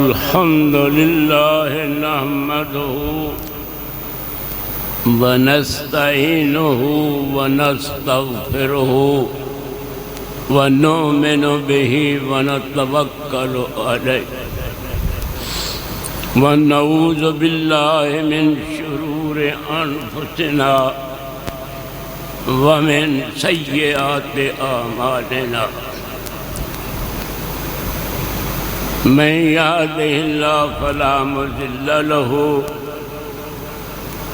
الحمد لله نحمده ونستعينه ونستغفره ونؤمن به ونتوكل عليه ونعوذ بالله من شرور أنفسنا ومن سيئات أعمالنا من يهده الله فلا مضل له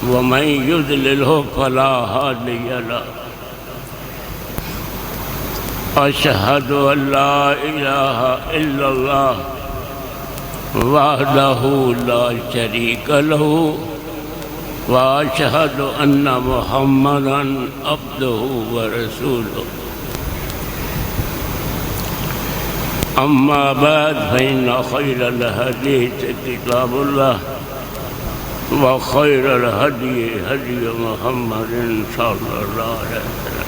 ومن يضلله فلا هادي له أشهد أن لا إله إلا الله وحده لا شريك له وأشهد أن محمدًا عبده ورسوله أما بعد فإن خير الحديث كتاب الله وخير الهدي هدي محمد صلى الله عليه وسلم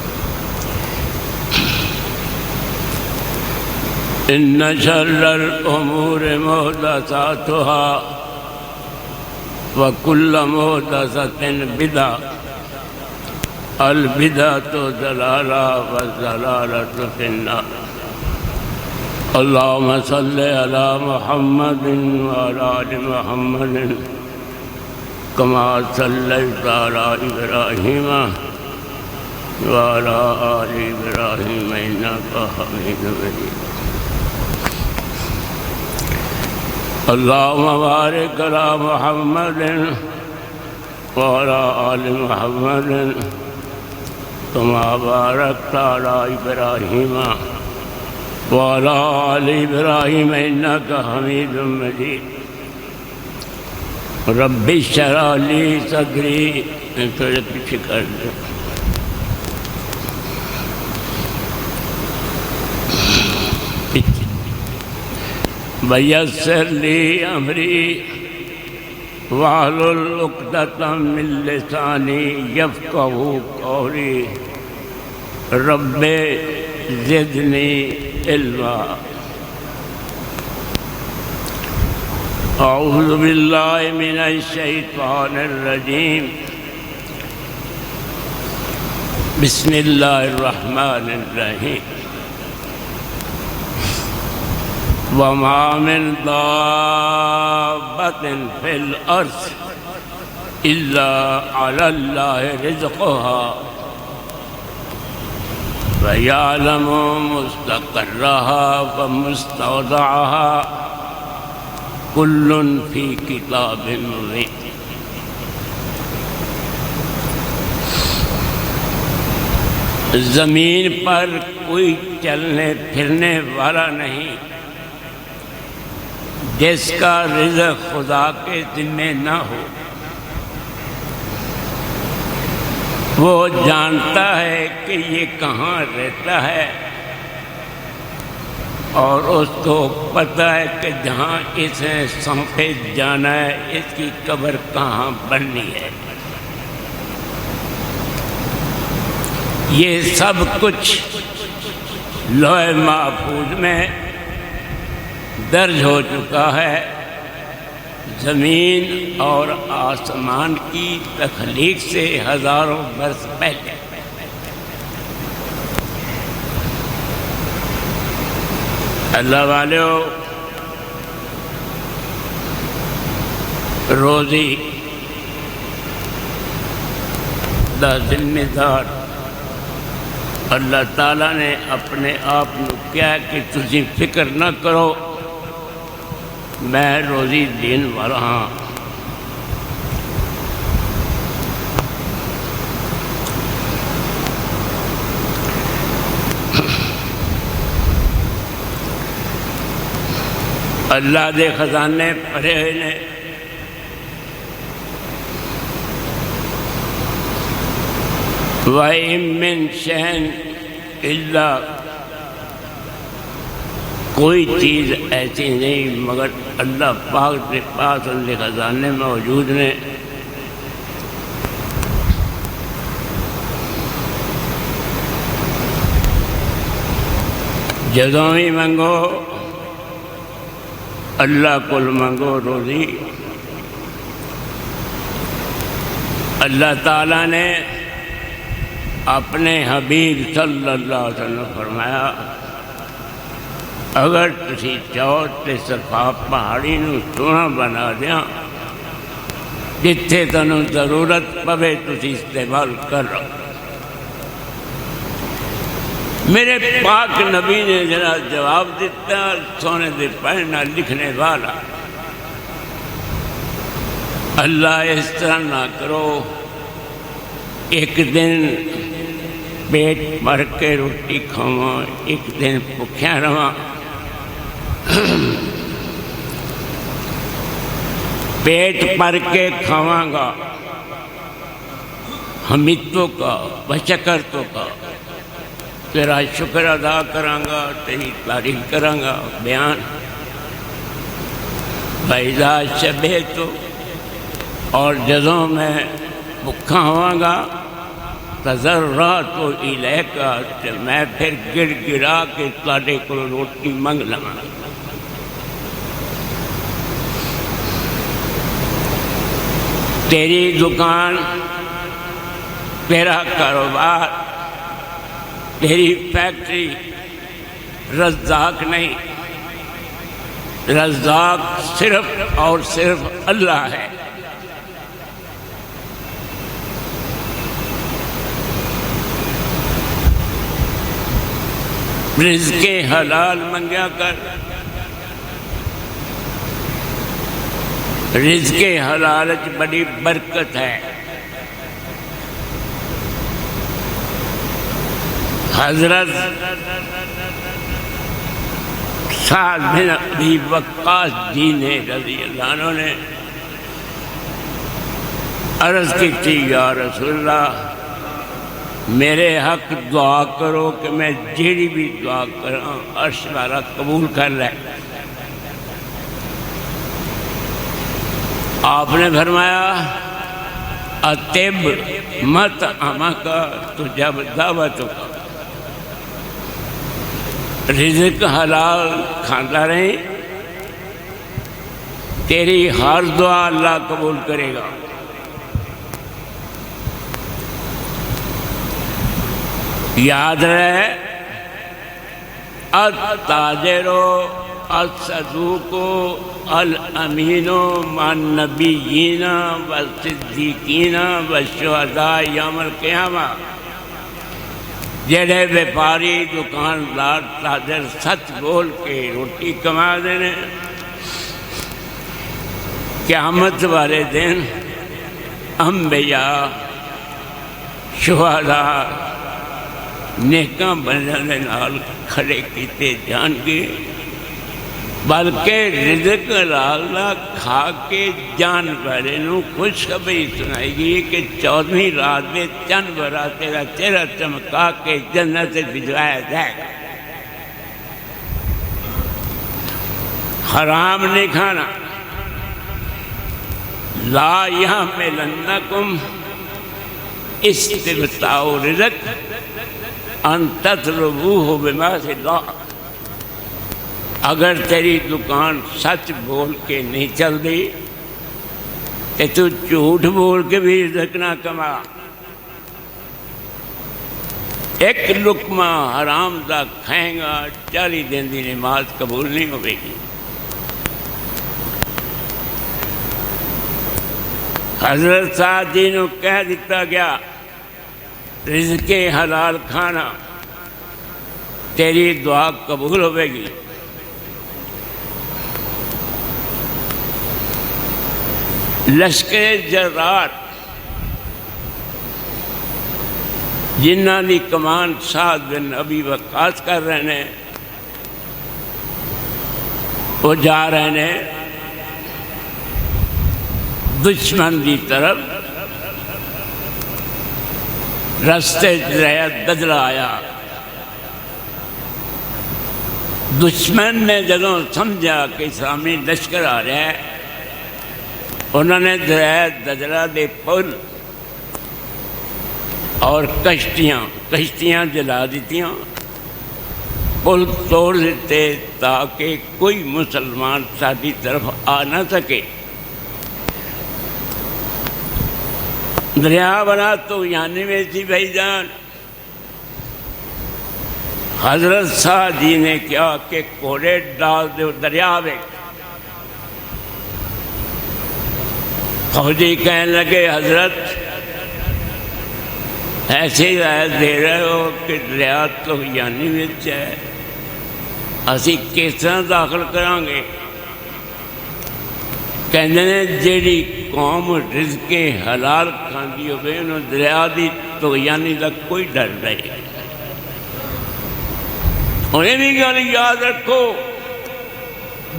إن شر الأمور محدثاتها وكل محدثة بدعة البدعة ضلالة والضلالة في النار اللهم صل على محمد وعلى آل محمد كما صليت على إبراهيم وعلى آل إبراهيم إنك حميد مجيد اللهم بارك على محمد وعلى آل محمد كما باركت على إبراهيم وعلى آل إبراهيم إنك حميد مجيد رب اشرح لي صدري ويسر لي أمري واحلل عقدة من لساني يفقهوا قولي رب زدني علما أعوذ بالله من الشيطان الرجيم بسم الله الرحمن الرحيم وما من دابة في الأرض إلا على الله رزقها ويعلم مستقرها ومستودعها كل في كتاب مبين زمین پر کوئی چلنے پھرنے والا نہیں جس کا رزق خدا کے ذمہ نہ ہو وہ جانتا ہے کہ یہ کہاں رہتا ہے اور اس کو پتہ ہے کہ جہاں اس نے سونپے جانا ہے اس کی قبر کہاں بننی ہے یہ سب کچھ لوح محفوظ میں درج ہو چکا ہے زمین اور آسمان کی تخلیق سے ہزاروں برس پہلے اللہ والو روزی دا ذمہ دار اللہ تعالیٰ نے اپنے آپ کو کیا کہ تسی فکر نہ کرو میں روزی دین والا ہاں اللہ دے خزانے بھرے ہوئے نے وَإِن مِّن شَيْءٍ إِلَّا کوئی چیز ایسی نہیں مگر اللہ پاک کے پاس ان کے خزانے موجود ہیں جدوں ہی منگو اللہ کو منگو روزی۔ اللہ تعالیٰ نے اپنے حبیب صلی اللہ علیہ وسلم فرمایا اگر تسی چاہو تو صرف پہاڑی نو سونا بنا دیاں، جتھے تنوں ضرورت پوے تسی استعمال کرو۔ میرے پاک نبی نے ذرا جواب دیتا، سونے دے پڑھنا لکھنے والا، اللہ اس طرح نہ کرو ایک دن پیٹ بھر کے روٹی کھاواں، ایک دن بھوکھیا رہواں۔ پیٹ بھر کے کھاواں گا، حمیدوں کا بشکرتوں کا، تیرا شکر ادا کراں گا، تیری تعریف کراں گا، بیان بیضا شبے تو، اور جزوں میں بھوکھا ہوا گا تضرعت الیک، میں پھر گر گرا کے تواڈے کول روٹی منگ لواں۔ تیری دکان، تیرا کاروبار، تیری فیکٹری رزاق نہیں، رزاق صرف اور صرف اللہ ہے۔ رزق حلال منگیا کر، رزق حلال وچ بڑی برکت ہے۔ حضرت سعد بن ابی وقاص جی نے رضی اللہ عنہ نے عرض کی تھی یا رسول اللہ میرے حق دعا کرو کہ میں جیڑی بھی دعا کراں عرش والا قبول کر لے۔ آپ نے فرمایا اطب مطعمک تجب دعوتک، رزق حلال کھاتا رہے، تیری ہر دعا اللہ قبول کرے گا۔ یاد رہے التاجر الصدوق الامین مع النبیین والصدیقین والشہداء یوم القیامہ، جڑے بیپاری دکاندار تاجر سچ بول کے روٹی کما دینے، قیامت والے دن انبیاء شہداء نیکاں بندیاں دے نال کھڑے کیتے جان گے، بلکہ رزق حلال کھا کے جانورے نو خوشخبری سنائی گئی کہ 14ویں رات میں چند برا تیرا چہرہ چمکا کے جنت سے بھجوایا جائے گا۔ حرام نہیں کھانا، لا یحملنکم استبطاء رزق ان تطلبوہ بمعصیۃ اللہ۔ اگر تیری دکان سچ بول کے نہیں چل دی کہ تو جھوٹ بول کے بھی رزق نہ کما، ایک لقمہ حرام دا کھائیں گا 40 دن دی نماز قبول نہیں ہوئے گی۔ حضرت سعد جی نو کہہ دیتا گیا رزق حلال کھانا، تیری دعا قبول ہوئے گی۔ لشکر جرار جنہ دی کمان سعد بن ابی وقاص کر رہے ہیں، وہ جا رہے ہیں دشمن دی طرف، رستے دجلہ آیا۔ دشمن نے جدوں سمجھا کہ اسلامی لشکر آ رہا ہے، انہوں نے دجلہ دے پل اور کشتیاں جلا دیتیاں، پل توڑ دیتے تاکہ کوئی مسلمان ساری طرف آ نہ سکے۔ دریا بنا تو یعنی میں تھی بھائی جان، حضرت شاہ جی نے کیا کہ کوڑے ڈال دو دریا میں۔ فوجی کہنے لگے حضرت ایسے ہی رائے دے رہے ہو کہ دریا تو یعنی میں ہے، اسی کس طرح داخل کریں گے؟ کہندے نے جیڑی قوم رزق حلال کھاندی ہوئے انہوں دریا دی تو یعنی دا کوئی ڈر نہیں۔ انہیں بھی گل یاد رکھو،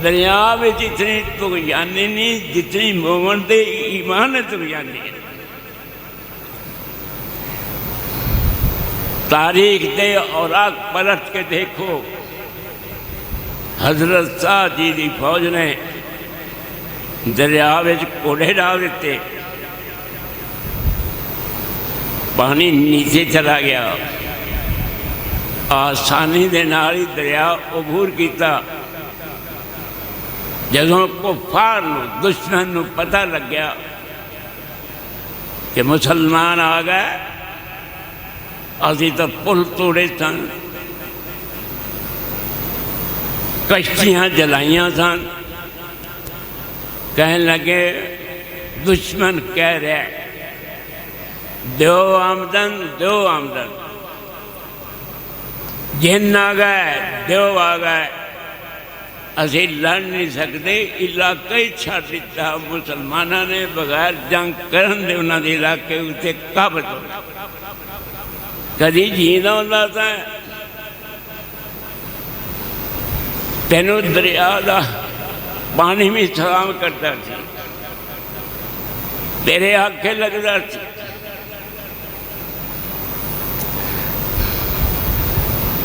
دریا میں جتنی تو یعنی نہیں جتنی مومن دے ایمان ہے تو یعنی ہے۔ تاریخ دے اوراق پلٹ کے دیکھو، حضرت شاہ جی دی فوج نے دریا میں کوڑے ڈال دیتے، پانی نیچے چلا گیا، آسانی دے نال ہی دریا عبور کیتا۔ جدوں کفار نو دشمن نو پتہ لگ گیا کہ مسلمان آ گئے، اسی تو پل توڑے سن، کشتیاں جلائیاں سن، کہنے لگے دشمن کہہ رہے دیو آمدن دیو آمدن، جن آ گئے دیو آ گئے، اسی لڑ نہیں سکتے، علاقہ ہی چھڑ دیتا۔ مسلمانوں نے بغیر جنگ کرن دے انہوں نے علاقے اتنے قابض ہو گئے۔ کدی جینا ہوتا تھا تینوں دریا دا پانی بھی سلام کرتا سی، تیرے آنکھیں لگتا سی۔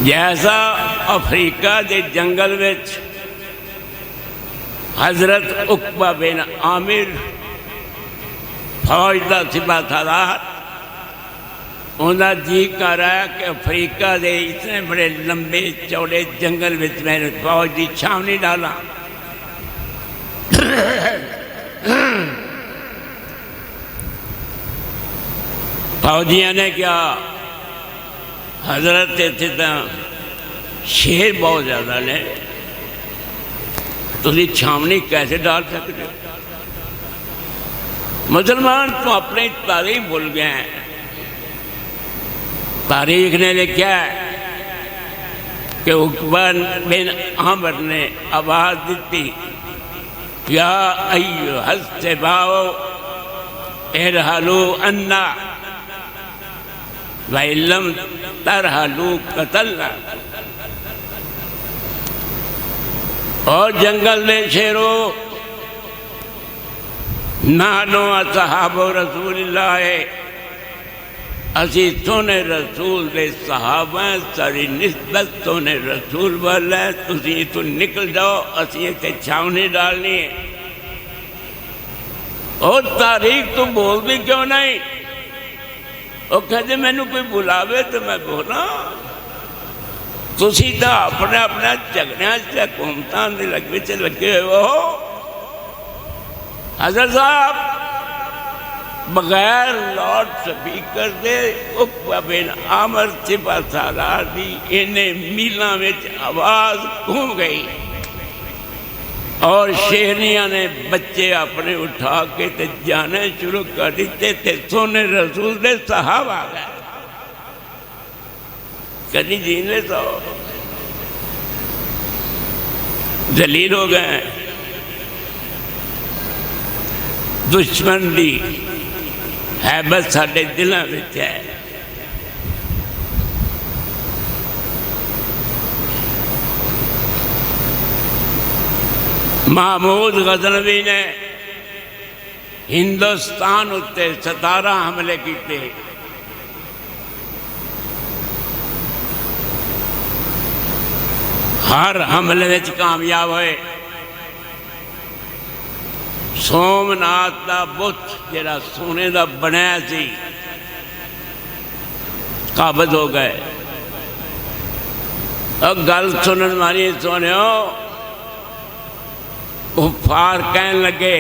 جیسا افریقہ دے جنگل وچ حضرت عقبہ بن عامر فوج دا سپاہ سالار، انہاں جی کر رہا ہے کہ افریقہ دے اتنے بڑے لمبے چوڑے جنگل وچ میں فوج دی چھاونی ڈالا۔ فوجیاں نے کیا حضرت اتنا شیر بہت زیادہ نے، تسی چھاونی کیسے ڈال سکتے ہو؟ مسلمان تو اپنی تاریخ بھول گئے ہیں۔ تاریخ نے لکھا ہے کہ عقبہ بن عامر نے آواز دیتی، یا ایھا السباء ارحلوا عنا وَإِن لَّمْ تَرْحَلُوا قَتَلْنَا۔ اور جنگل میں شیرو، نحن اصحاب رسول اللہ، اسی سونے رسول دے صحابہ ہیں، ساری نسبت سونے رسول والا ہے، تسی تو نکل جاؤ، اسی تے چھاونی ڈالنی ہے۔ اور تاریخ تو بول بھی کیوں نہیں؟ وہ کہتے میں نے کوئی بلاوے تو میں بولا، تسی تو اپنے اپنے جھگڑیاں سے حکومتاں دے لگے ہوئے ہو۔ حضرت صاحب بغیر لاؤڈ سپیکر دے عقبہ بن عامر سپاہ سالار دی انہیں میلاں وچ آواز گھوم گئی، اور شہریاں نے بچے اپنے اٹھا کے تے جانے شروع کر دیتے تے سونے رسول دے صحابہ آ گئے۔ کدی جینے تو ذلیل ہو گئے، دشمن دی ہیبت ساڈے دلاں وچ ہے۔ محمود غزنوی نے ہندوستان اتے 17 حملے کیتے، ہر حملے وچ کامیاب ہوئے۔ سومناتھ دا بت جڑا سونے دا بنیا سی قابض ہو گئے۔ اور گل سنن والی سونیو، کفار کہن لگے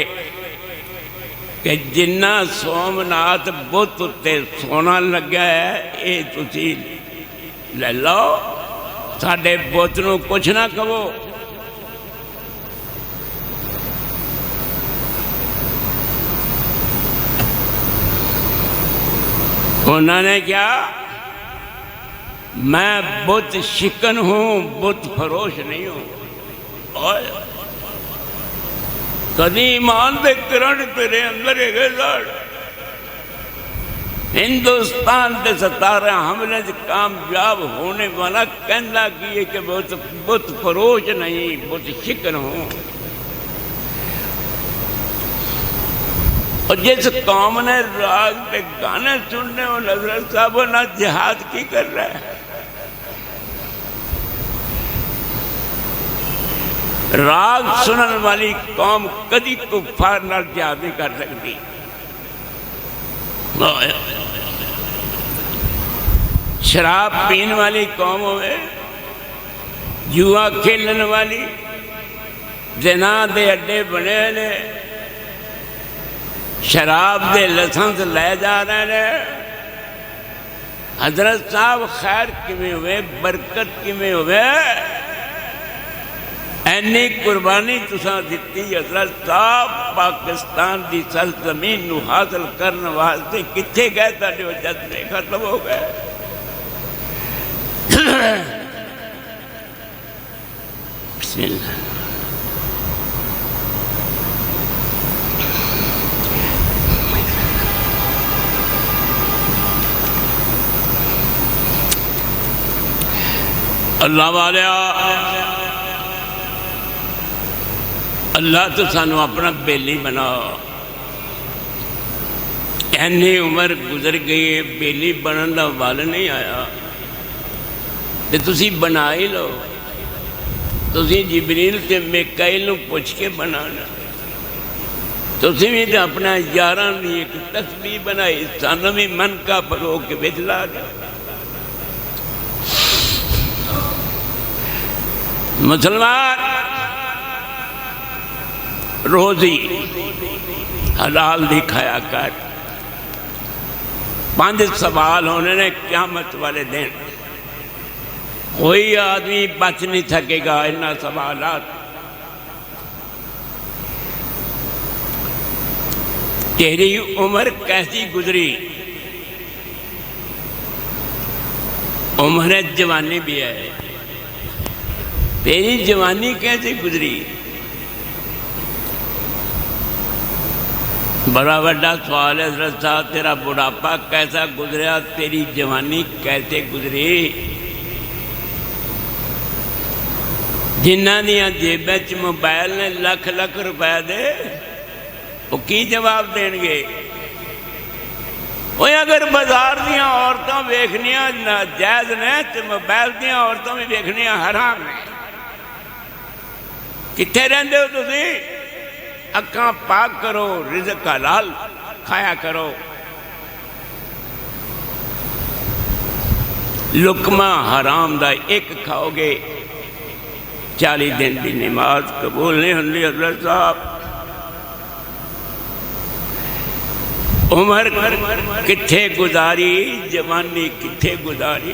کہ جنہ سومناتھ بت تے سونا لگا ہے یہ تسی لے لو، ساڈے بت نو کچھ نہ کہو۔ انہوں نے کیا، میں بت شکن ہوں، بت فروش نہیں ہوں۔ اور کدی ایمان دے کرن تیرے اندر ہے لڑ، ہندوستان دے 17 حملے سے کامیاب ہونے والا کہنا کی ہے کہ بت فروش نہیں، بت شکن ہوں۔ اور جس قوم نے راگ کے گانے سننے والے حضرت صاحب نہ جہاد کی کر رہا ہے، راگ سنن والی قوم کدی کفار نال جہاد نہیں کر سکتی۔ شراب پین والی قوم ہوئے، جوا کھیلن والی، زنا دے اڈے بنے نے، شراب دے لسنس لے جا رہے ہیں۔ حضرت صاحب خیر کیویں ہوئے، برکت کیویں ہوئے، اینی قربانی تساں دیتی حضرت صاحب پاکستان دی سرزمین نو حاصل کرنے واسطے کتھے گئے تھے وہ جذبے ختم ہو گئے۔ بسم اللہ۔ اللہ والیا، اللہ تو سانو اپنا بیلی بناؤ۔ اینی عمر گزر گئی، بیلی بنن دا وال نہیں آیا تے تسی بنا ہی لو۔ تسی جبریل تے میکائیل نو پوچھ کے بنانا، تسی بھی تے اپنا یاراں دی ایک تسبیح بنائی، سانو بھی من کا پرو کے وچ لا دے۔ مسلمان روزی حلال دی کھایا کر۔ 5 سوال ہونے نے قیامت والے دن، کوئی آدمی بچ نہیں سکے گا ان سوالات۔ تیری عمر کیسی گزری؟ عمر جوانی بھی ہے، تیری جوانی کیسے گزری؟ بڑا بڑا سوال ہے حضرت صاحب، تیرا بڑھاپا کیسا گزریا، تیری جوانی کیسے گزری؟ جنہاں دیاں جیبیں چ موبائل نے لکھ لکھ روپے دے، وہ کی جواب دین گے؟ وہ اگر بازار دیاں عورتوں ویکھنیاں جائز نے تو موبائل دیاں عورتوں بھی ویکھنیاں حرام نے۔ کتنے رہندے ہو تسی؟ اکھاں پاک کرو، رزق حلال کھایا کرو۔ لقمہ حرام دا ایک کھاؤ گے 40 دن دی نماز قبول نہیں ہوندی حضرت صاحب۔ عمر کتھے گزاری، جوانی کتھے گزاری۔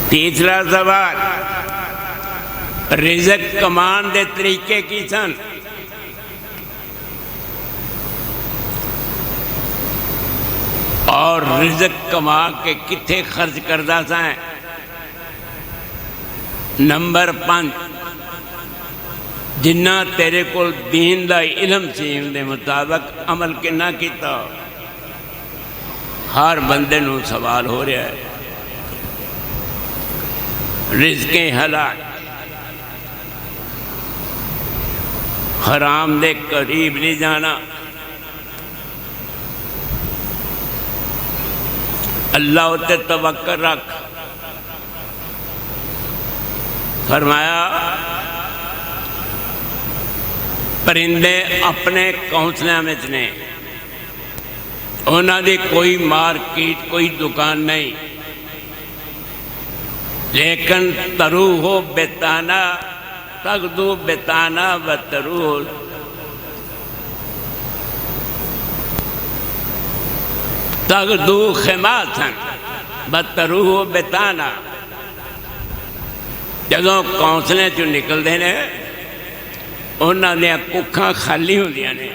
تیسرا سوال، رزق کمان دے طریقے کی سن؟ اور رزق کما کے کتھے خرچ کردہ سائیں؟ نمبر 5، جنہ تیرے کو دین دا علم سی ان دے مطابق عمل کے نہ کیتا۔ ہر بندے نو سوال ہو رہا ہے۔ رزق حلال، حرام دے قریب نہیں جانا۔ اللہ تے توکل رکھ۔ فرمایا پرندے اپنے گھونسلے میں نے، انہوں نے کوئی مارکیٹ کوئی دکان نہیں، لیکن تروح بتانا تغدو بتانا و تروح تغدو خماسن و تروح بتانا۔ جدوں کونسلیں چوں نکلتے ہیں انہوں نے ککھاں خالی ہوندیاں نے،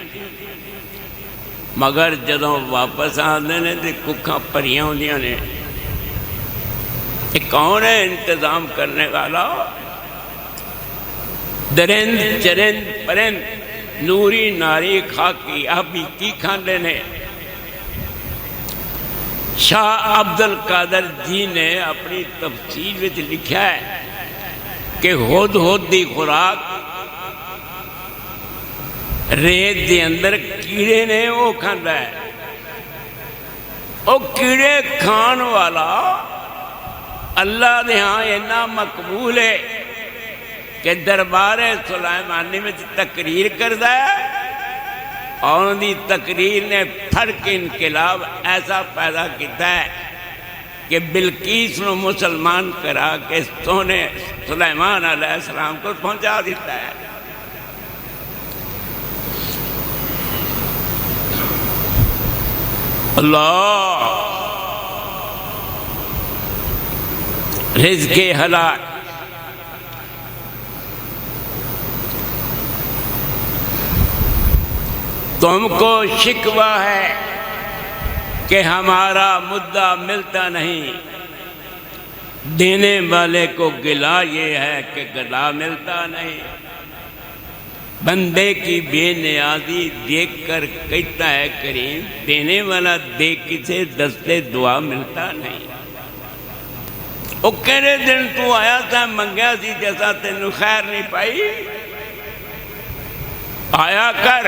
مگر جدوں واپس آتے ہیں تو ککھاں بھریاں ہوندیاں نے۔ یہ کون ہے انتظام کرنے والا؟ درند چرند پرند نوری ناری خاکی آبی کی کھاندے نے۔ شاہ عبد القادر جی نے اپنی تفسیر وچ لکھا ہے کہ ہود ہود دی خوراک ریت دے اندر کیڑے نے وہ کھاندا ہے۔ وہ کیڑے کھان والا اللہ دے ہاں اتنا مقبول ہے کہ دربار سلیمانی میں تقریر کردا ہے، اور ان دی تقریر نے فرق انقلاب ایسا پیدا کیتا ہے کہ بلقیس نو مسلمان کرا کے سونے سلیمان علیہ السلام کو پہنچا دیتا ہے۔ اللہ رزق حلال۔ تم کو شکوہ ہے کہ ہمارا مدعا ملتا نہیں، دینے والے کو گلا یہ ہے کہ گلا ملتا نہیں۔ بندے کی بے نیازی دیکھ کر کہتا ہے کریم، دینے والا دیکھ کسے دستے دعا ملتا نہیں۔ وہ کہنے دن تو آیا تھا منگیا سی جیسا تینوں خیر نہیں پائی، آیا کر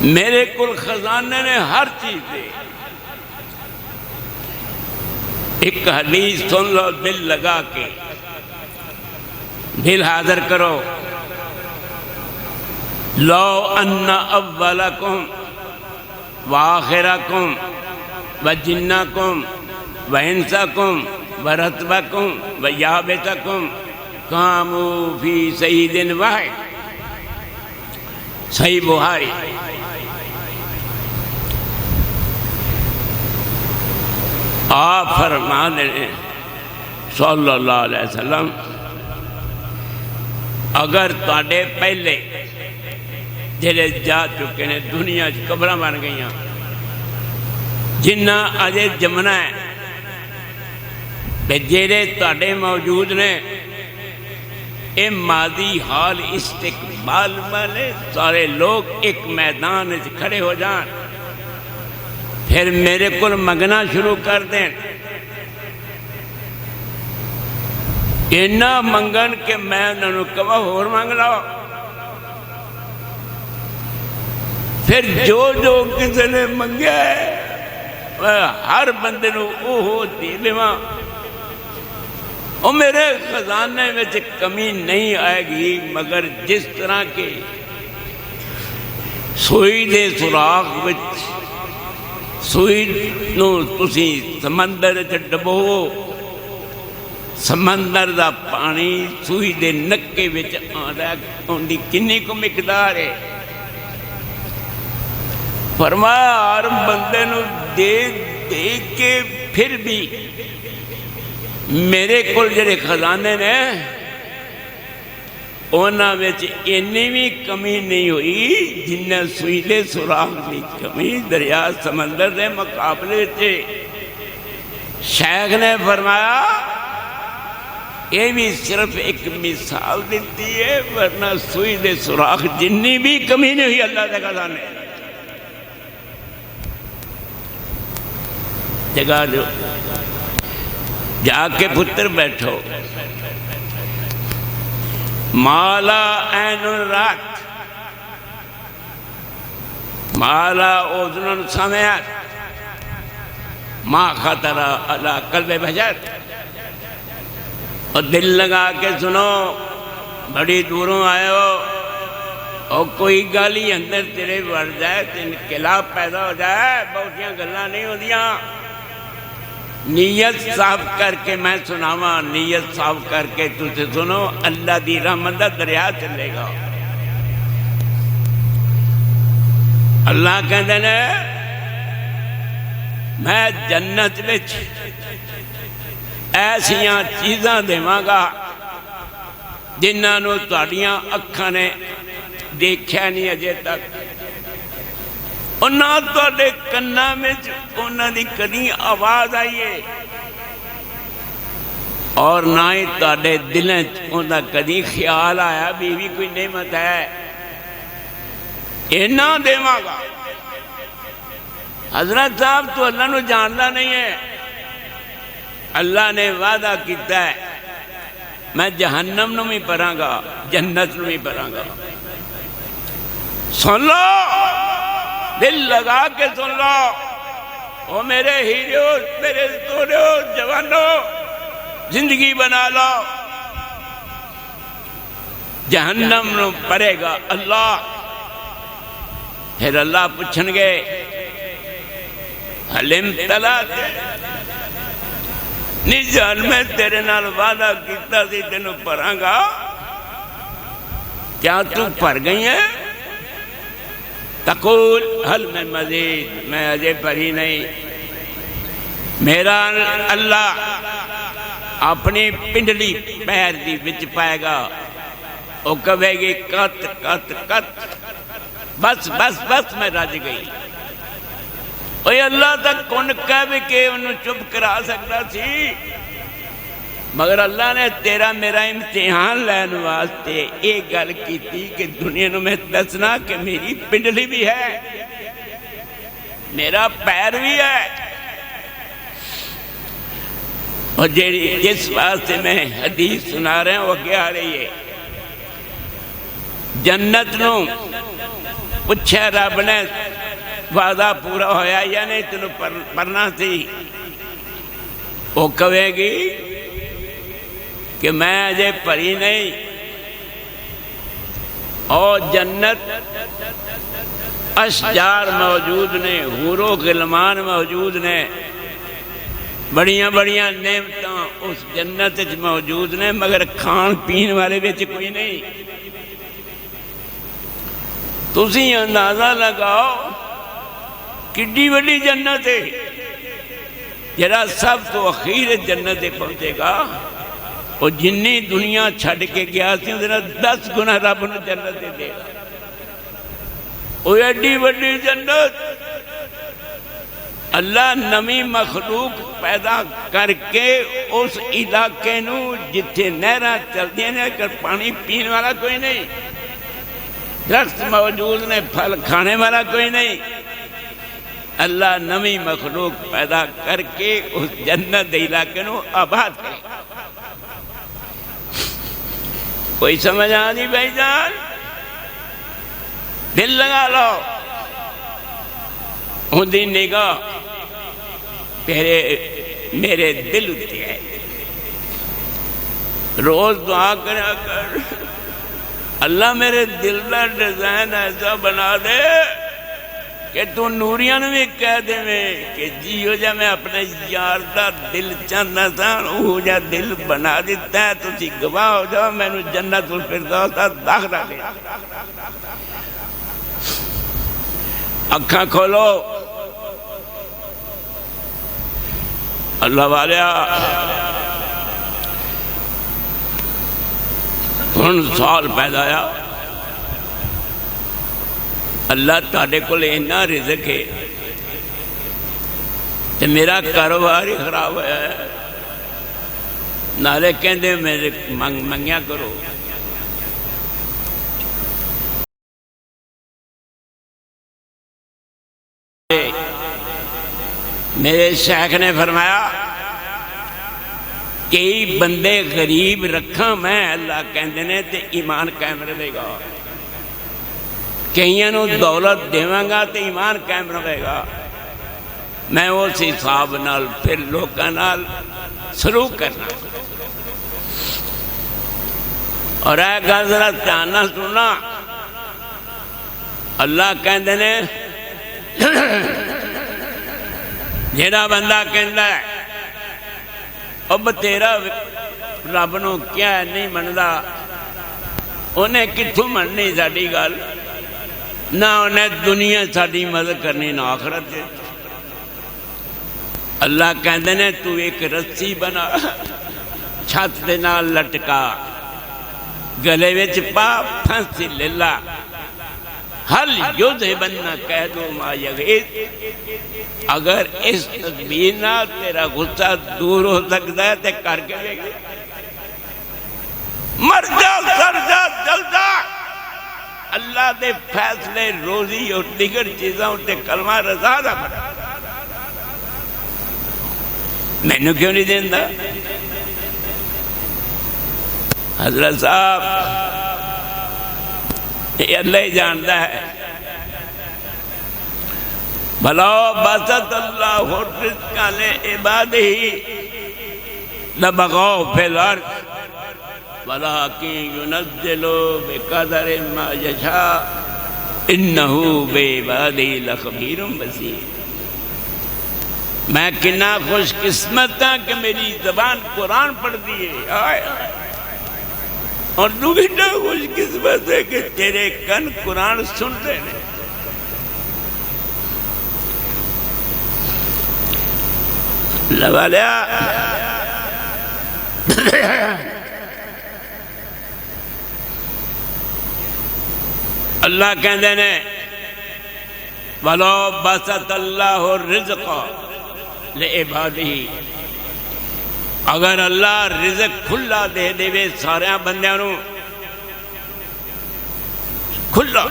میرے کل خزانے نے ہر چیز دے۔ ایک حدیث سن لو دل لگا کے، دل حاضر کرو۔ لو ان اولکم وآخرکم وجنکم وانسکم ورتبکم ویابسکم قاموا فی سید واحد، صحیح بخاری۔ آپ فرماتے ہیں صلی اللہ علیہ وسلم، اگر تواڈے پہلے جڑے جا چکے نے دنیا قبراں بن گئیاں، جنہ اجے جمنا ہے تے جڑے تواڈے موجود نے، اے ماضی حال استقبال والے سارے لوگ ایک میدان وچ کھڑے ہو جان، پھر میرے کول منگنا شروع کر دیں، اینا منگن کہ میں انہوں نے کہا اور مانگ لاؤ۔ پھر جو کسی نے منگیا ہے ہر بندے نو اوہ دے لواں، اور میرے خزانے میں کمی نہیں آئے گی، مگر جس طرح کے سوئی دے سوراخ وچ سوئی نو تسی سمندر چ ڈبو، سمندر دا پانی سوئی دے نکے وچ آندا، ان دی کنی کو مقدار ہے۔ فرمایا ہر بندے نو دے دے کے پھر بھی میرے کول جڑے خزانے نے انہاں وچ اینی بھی کمی نہیں ہوئی جنہ سوئی دے سوراخ دی کمی دریا سمندر دے مقابلے تھے۔ شیخ نے فرمایا یہ بھی صرف ایک مثال دیتی ہے، ورنہ سوئی دے سوراخ جنی بھی کمی نہیں ہوئی اللہ دے خزانے۔ جگہ جو جا کے پتر بیٹھو، مالا عین رات مالا اذن سمعت ما خطر علی قلب بشر، اور دل لگا کے سنو، بڑی دوروں آئے ہو اور کوئی گل ہی اندر تیرے بڑھ جائے تو انقلاب پیدا ہو جائے، بہتیاں گلاں نہیں ہوندیاں۔ نیت صاف کر کے میں سناواں، نیت صاف کر کے تُسے سنو، اللہ دی رحمت دا دریا چلے گا۔ اللہ کہندے نے میں جنت وچ ایسیاں چیزاں دیواں گا جنہاں نوں تہاڈیاں اکھاں نے دیکھیا نہیں اجے تک، اور نہ تہاڈے کناں وچ انہاں دی کدی آواز آئی ہے، اور نہ ہی تہاڈے دلاں وچ انہاں کدی خیال آیا بھی کوئی نعمت ہے۔ اینا دیواں گا۔ حضرت صاحب تو اللہ نو جاندا نہیں ہے، اللہ نے وعدہ کیتا ہے میں جہنم نو بھی پراں گا، جنت نو بھی پراں گا۔ سن لو، دل لگا کے سن لو، او میرے ہیرو، میرے سونو، جوانو، زندگی بنا لو۔ جہنم نو پرے گا اللہ، پھر اللہ پوچھن گے حلم تلا نہیں جان میں تیرے نال وعدہ کیتا سی تینوں پراں گا، کیا تو پر گئی ہے؟ تقول حل میں مزید، میں اجے پری نہیں۔ میرا اللہ اپنی پنڈلی پیر دی وچ پائے گا، وہ کہے گی کت کت کت، بس بس بس میں رج گئی۔ اوہ اللہ تک کون کہہ بھی کہ انہوں چپ کرا سکتا سی، مگر اللہ نے تیرا میرا امتحان لین واسطے ایک گل کی تھی کہ دنیا نو میں دسنا کہ میری پنڈلی بھی ہے، میرا پیر بھی ہے، اور جس واسطے میں حدیث سنا رہے ہیں وہ کیا آ رہی ہے؟ جنت نو پوچھے رب نے وعدہ پورا ہویا یا نہیں تینوں پڑھنا سی، وہ کہے گی کہ میں اجے پری نہیں، اور جنت اشجار موجود نے، حور و غلمان موجود نے، بڑیاں بڑیاں نعمتاں اس جنت وچ موجود نے، مگر کھان پین والے وچ کوئی نہیں۔ تسی اندازہ لگاؤ کڈی وڈی جنت ہے، جڑا سب تو اخیر جنت پہنچے گا، اور جنی دنیا چھڑ کے گیا سی ذرا 10 گنا رب نے جنت دے گا۔ وہ ایڈی وڈی جنت اللہ نمی مخلوق پیدا کر کے اس علاقے نو جتھے نہراں چلدیاں نے، اگر پانی پین والا کوئی نہیں، درخت موجود نے، پھل کھانے والا کوئی نہیں، اللہ نمی مخلوق پیدا کر کے اس جنت دے علاقے نو آباد کرے۔ کوئی سمجھ آنی بھائی جان؟ دل لگا لو، ہوں دی نگاہ میرے دل اتے ہے، روز دعا کرا کر اللہ میرے دل کا ڈیزائن ایسا بنا دے کہ تو نوریاں نے بھی کہہ دے میں کہ جیو جا میں اپنے یار دا دل چاہنا تھا، وہ جا دل بنا دیتا ہے، تو سی گواہ ہو جاؤ، میں نے جنت الفردوس دا داخلہ دے۔ اکھاں کھولو، اللہ والیا ہن سال پیدا آیا، اللہ تاڑے کو اینا رزق ہے کہ میرا کاروبار ہی خراب ہوا ہے، نالے کہندے میرے منگیا کرو۔ میرے شیخ نے فرمایا کئی بندے غریب رکھاں میں، اللہ کہندے نے تے ایمان قائم رہے گا، کئیاں نو دولت دیواں گا تے ایمان قائم رہے گا، میں اس حساب نال پھر لوکاں نال سلوک کرنا۔ اور اے گل ذرا دھیان نال سننا، اللہ کہندے نے جیڑا بندہ کہندا ہے اب تیرا رب نو کیا نہیں مندا، انہیں کتھوں مننی ساڈی گل، نہ انہیں دنیا ساڈی مدد کرنی نہ آخرت۔ اللہ کہندے نے تو ایک رسی بنا چھت دے نال لٹکا، گلے وچ پا، پھانسی لے لا، حل یذھبن کید ما یغیظ۔ اگر اس تدبیر نہ تیرا غصہ دور ہو سکتا ہے تے کر کے دیکھ، مر جا، سر جا، جل جا۔ اللہ دے فیصلے روزی اور دیگر چیزاں تے کلمہ رضا دا بڑا، مینوں کیوں نہیں دیندا؟ حضرت صاحب یہ اللہ ہی جانتا ہے۔ بھلا بسط اللہ الرزق لعبادہ لبغوا فی الارض ولکن ینزل بقدر ما یشاء انہ بعبادہ لخبیر بصیر۔ میں کنا خوش قسمت ہاں کہ میری زبان قرآن پڑھتی ہے، اور تو کنا خوش قسمت ہے کہ تیرے کن قرآن سنتے ہیں۔ لوالیا اللہ کہندے نے وَلَوْ بَسَطَ اللَّهُ الرِّزْقَ لِعِبَادِهِ، اگر اللہ رزق کھلا دے دے وے سارے بندیاں نو، کھلا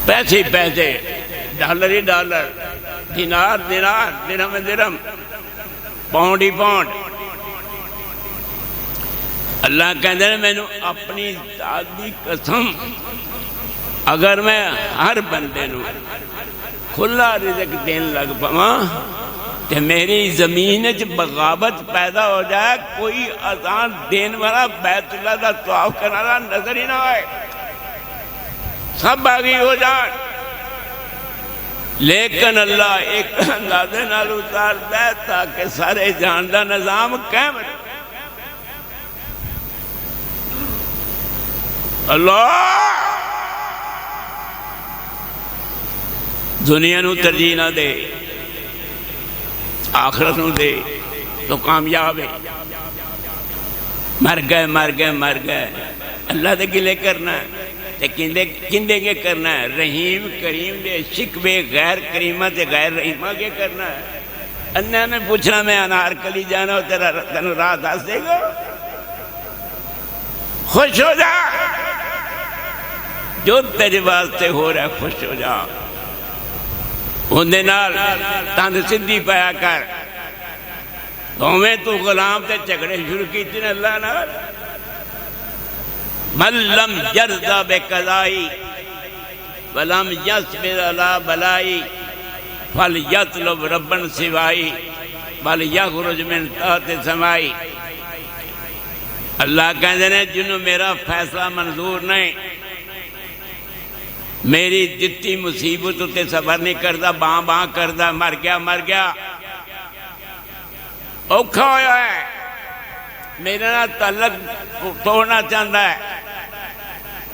پیسے پیسے، ڈالر ہی ڈالر، دینار دینار، درہم درہم، پاؤنڈ ہی پاؤنڈ، اللہ کہندے نے میں اپنی ذات دی قسم اگر میں ہر بندے نو کھلا رزق دین لگ پواں کہ میری زمین وچ بغاوت پیدا ہو جائے، کوئی اذان دین والا بیت اللہ دا طواف کرنے والا نظر ہی نہ آئے، سب باغی ہو جائے، لیکن اللہ ایک اندازے نال اتارتا ہے تاکہ سارے جہان دا نظام قائم رہے۔ اللہ دنیا نو ترجیح نہ دے، آخرت نو دے تو کامیاب ہے۔ مر گئے مر گئے مر گئے، اللہ دے گلے کرنا ہے، کندے کے کرنا ہے؟ رحیم کریم دے شکوے غیر کریمہ تے غیر رحیمہ کے کرنا ہے۔ انہوں نے پوچھنا میں انارکلی جانا ہو تینوں راہ دس دے گا؟ خوش ہو جا، جو تیرے واسطے ہو رہا ہے خوش ہو جا، اندے نال تند سدھی پایا کر۔ تو غلام تے جھگڑے شروع کیتے نے اللہ نال۔ من لم یرضا بقضائی ولم یصبر علی بلائی فلیطلب ربا سوائی ولیخرج من تحت سمائی۔ اللہ کہتے ہیں جنہوں میرا فیصلہ منظور نہیں، میری جتنی مصیبت تے صبر نہیں کرتا، باں باں کرتا، مر گیا مر گیا، اوکھا ہویا ہے، میرے نال تعلق توڑنا چاہتا ہے،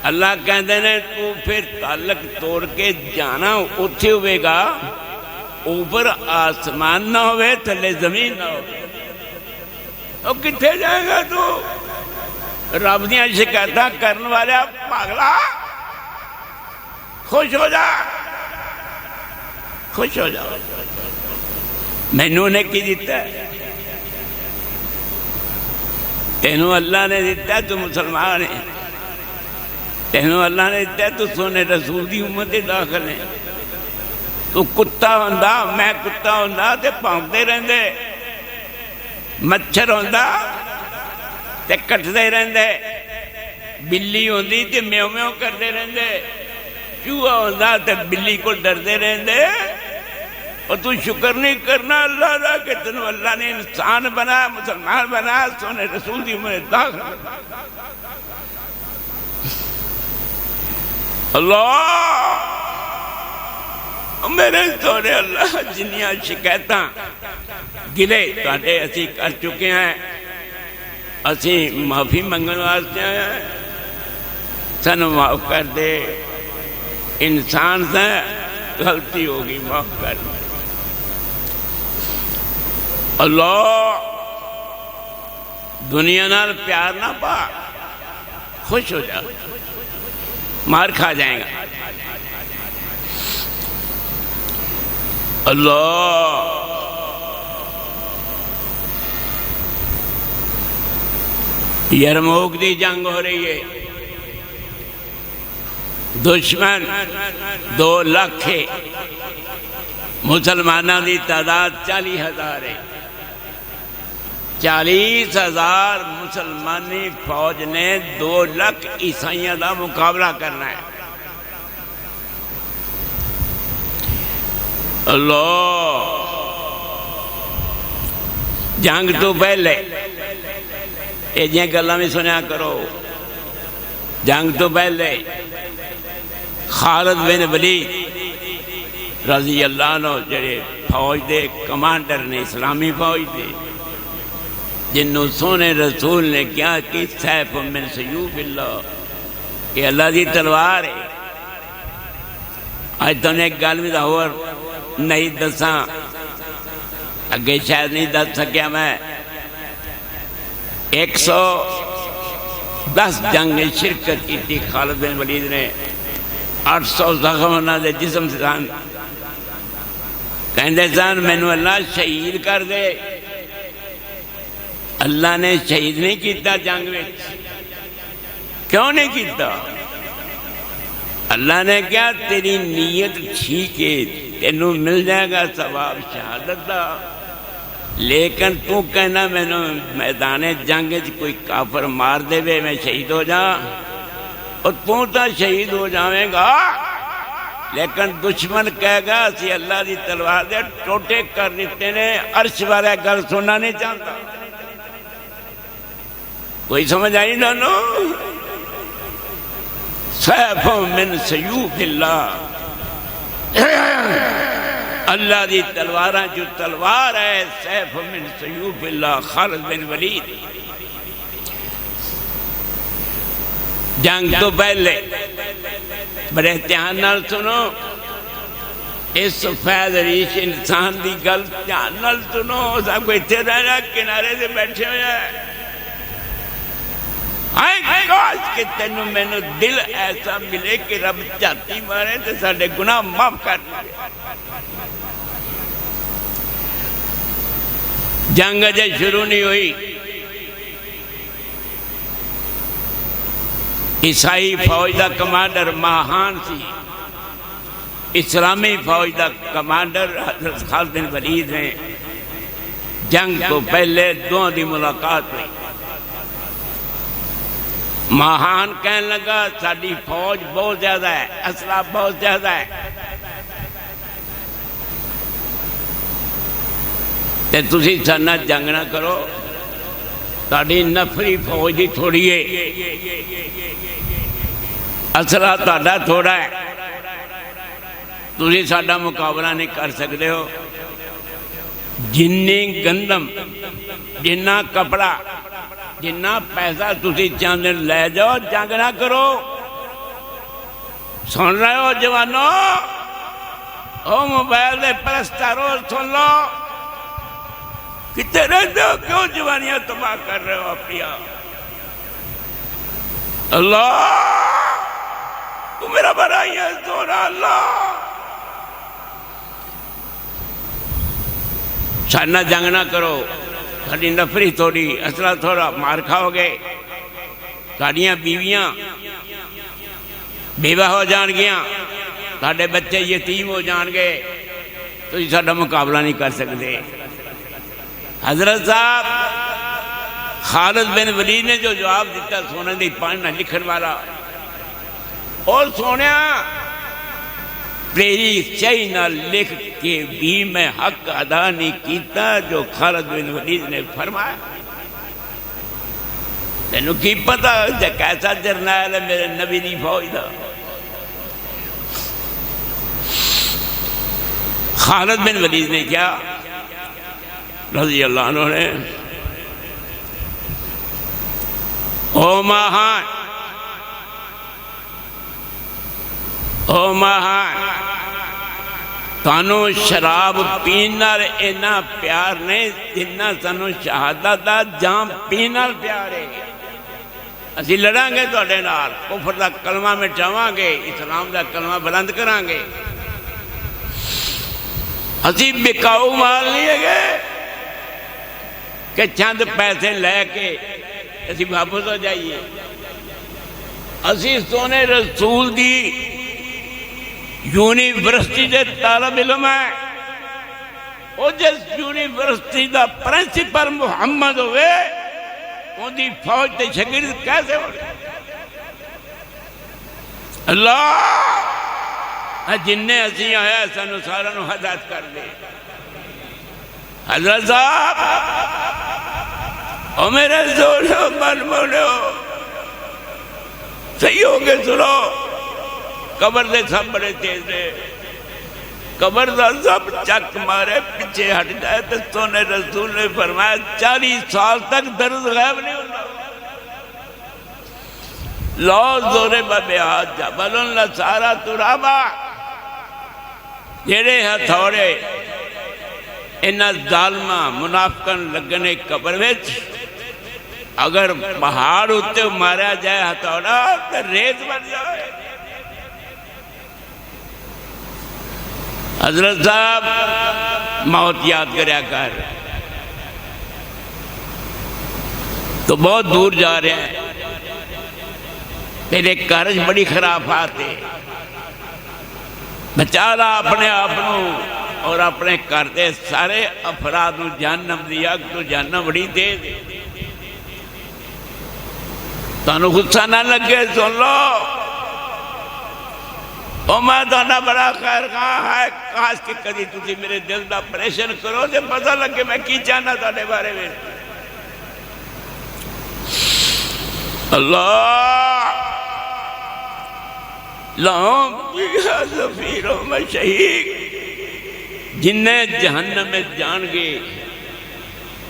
اللہ کہتے ہیں تو پھر تعلق توڑ کے جانا اتھے ہوئے گا، اوپر آسمان نہ ہوئے تھلے زمین نہ ہوئے، تو کتھے جائے گا تو؟ رب دیاں شکایتاں کرنے والے پاگلا، خوش ہو جا، خوش ہو جا۔ مینوں نے کی دیتا ہے؟ تینوں اللہ نے دیتا ہے، تو مسلمان ہے، تینوں اللہ نے دیتا ہے، تو سونے رسول دی امت داخل ہے۔ تو کتا ہوندا، میں کتا ہوندا تے پھونکدے رہندے، مچھر ہوندا تے کٹدے رہندے، بلی ہوندی تے میو میو کردے رہندے، چوہا ہوندا تے بلی کو ڈردے رہندے، اور تو شکر نہیں کرنا اللہ دا کہ تنو اللہ نے انسان بنا، مسلمان بنا، سونے رسول دی امت داخل۔ اللہ میرے سونے اللہ جنیاں شکایتاں گلے تواڈے اسی کر چکے ہیں، اسی معافی منگن واسطے آئے ہیں، سانو معاف کر دے، انسان سے غلطی ہوگی، معاف کر دے اللہ۔ دنیا نال پیار نہ پا، خوش ہو جا، مار کھا جائیں گا۔ اللہ یرموک دی جنگ ہو رہی ہے، دشمن 2 لاکھ ہے، مسلمانوں دی تعداد 40,000 ہے۔ 40,000 مسلمانی فوج نے 2 لاکھ عیسائیوں کا مقابلہ کرنا ہے۔ اللہ جنگ تو پہلے یہ گلاں بھی سنیا کرو، جنگ تو پہلے خالد بن ولید رضی اللہ عنہ جڑے فوج دے کمانڈر نے، اسلامی فوج دے، جنہوں سونے رسول نے کیا کہ سیف من سیوف اللہ، کہ اللہ دی تلوار ہے۔ آج تو نے ایک گل بھی اور نہیں دساں، اگے شاید نہیں دس سکیا میں۔ 110 جنگ میں شرکت کی تھی خالد بن ولید نے، 800 زخم انہاں دے جسم سے سن، کہندے سن مینوں اللہ شہید کر دے۔ اللہ نے شہید نہیں کیتا جنگ میں، کیوں نہیں کیتا؟ اللہ نے کیا تیری نیت ٹھیک ہے، تینوں مل جائے گا ثواب شہادت دا، لیکن تو کہنا میں نے میدان جنگ کوئی کافر مار دے وے میں شہید ہو جا، اور تو تا شہید ہو جاویں گا، لیکن دشمن کہے گا اسی اللہ دی تلوار دے ٹوٹے کر دیتے نے، عرش والے گل سننا نہیں چاہتا۔ کوئی سمجھ آئی نہ نو؟ سیف من سیوف اللہ، اللہ دی تلواراں جو تلوار ہے، سیف من سیوف اللہ۔ خالد بن ولید جنگ تو پہلے بڑے دھیان نال سنو، اس فیض ریش انسان دی گل دھیان نال سنو، سب کو اتنے رہنا کنارے سے بیٹھے ہوئے ہیں۔ کاش کہ تینوں میں نے دل ایسا ملے کہ رب چاتی مارے تو سارے گناہ معاف کر دے۔ جنگ اجے شروع نہیں ہوئی، عیسائی فوج دا کمانڈر ماہان سی، اسلامی فوج دا کمانڈر حضرت خالد بن ولید نے۔ جنگ کو پہلے دونوں دی ملاقات ہوئی، ماہان کہنے لگا ساری فوج بہت زیادہ ہے، اسلحہ بہت زیادہ ہے، تے تسی سارے جنگ نہ کرو، تہاڈی نفری فوج دی تھوڑی ہے، اسلحہ تہاڈا تھوڑا ہے، تسی ساڈا مقابلہ نہیں کر سکتے ہو۔ جنی گندم، جنہ کپڑا، جنہ پیسہ تسی چاندے لے جاؤ، جنگ نہ کرو۔ سن رہے ہو جوانو؟ او موبائل دے پرستارو سن لو، کتے رہتے ہو؟ کیوں جوانیاں تباہ کر رہے ہو اپنی؟ اللہ تو میرا بھرائی ہے، سونا اللہ سارنا جنگ نہ کرو، ساری نفری تھوڑی، اسلحہ تھوڑا، مار کھاؤ گے، ساڑیاں بیویاں بیوہ ہو جان گیاں، ساڑے بچے یتیم ہو جان گے، تو یہ ساڑا مقابلہ نہیں کر سکتے۔ حضرت صاحب خالد بن ولید نے جو جواب دیتا، سونے دی پڑھنا لکھن والا، اور سونیا تیری چاہی نہ لکھ کے بھی میں حق ادا نہیں کیتا جو خالد بن ولید نے فرمایا۔ تینوں کی پتا کیسا جرنیل ہے میرے نبی دی فوج دا؟ خالد بن ولید نے کیا رضی اللہ عنہ نے، او ماہان تانوں شراب پین نال اینا پیار نہیں جنہ سانوں شہادت دا جام پین نال پیار ہے۔ اسی لڑاں گے تواڈے نال، کفر دا کلمہ مٹاواں گے، اسلام دا کلمہ بلند کراں گے۔ اسی بکاؤ مال نہیں ہے کہ چند پیسے لے کے اسی واپس ہو جائیے۔ اسی سونے رسول دی یونیورسٹی دے طالب علم ہے، وہ جس یونیورسٹی دا پرنسپل محمد ہوئے ان دی فوج تے شاگرد کیسے ہو گئے؟ اللہ جن نے اسی آیا سانو سارا نو ہدایت کر دے۔ حضرت صاحب او میرے زورو من بولو صحیح ہو کے سنو، قبر دے سب بڑے تیز نے، قبر دا سب چک مارے پیچھے ہٹ جائے تو سونے رسول نے فرمایا 40 سال تک درد غائب نہیں ہوتا۔ لو زورے ببیات جبلن لسارا ترابا، جیڑے ہتھوڑے انہا ظالمہ منافقن لگنے قبر ویچ، اگر پہاڑ ہوتے مارا جائے ہتھوڑا تو ریت بن جائے۔ حضرت صاحب موت یاد کریا کر، تو بہت دور جا رہے ہیں، تیرے کارج بڑی خرافات ہے، بچا لا اپنے آپنوں اور اپنے کرتے سارے افرادوں جہنم دیا تو جہنم بڑی دے دے۔ تانوں غصہ نہ لگے سن لو، او میں تانا بڑا خیر خواہ ہے، کاش کہ کدی تسی میرے دل دا پریشن کرو دے پتہ لگے میں کی چاہنا تانے بارے میں۔ اللہ لہم فیہا زفیر و مشہیق، جنہیں جہنم میں جان گے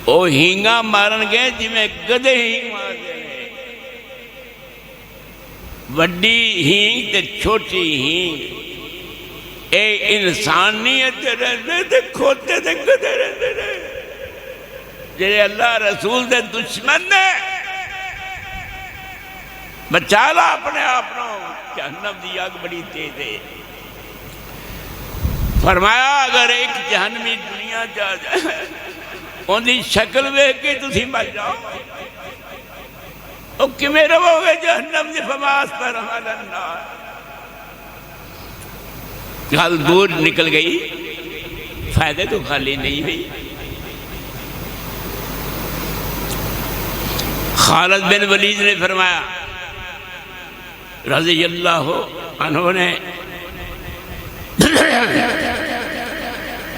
او ہینگا مارن گے جی میں گدے ہینگ مار گے، وڈی ہینگ تے چھوٹی ہینگ، اے انسانیت رہتے تے کھوتے تے گدے رہتے رہے، جنہیں اللہ رسول دے دشمن نے بچا لا اپنے آپنوں، جہنم دی آگ بڑی تیز ہے۔ فرمایا اگر ایک جہنمی دنیا جا جائے ان دی شکل ویکھ کے تسی مر جاؤ، او کمیں رو گے جہنم دی فماس پر حال النار۔ گل دور نکل گئی، فائدے تو خالی نہیں ہوئی۔ خالد بن ولید نے فرمایا رضی اللہ عنہ نے،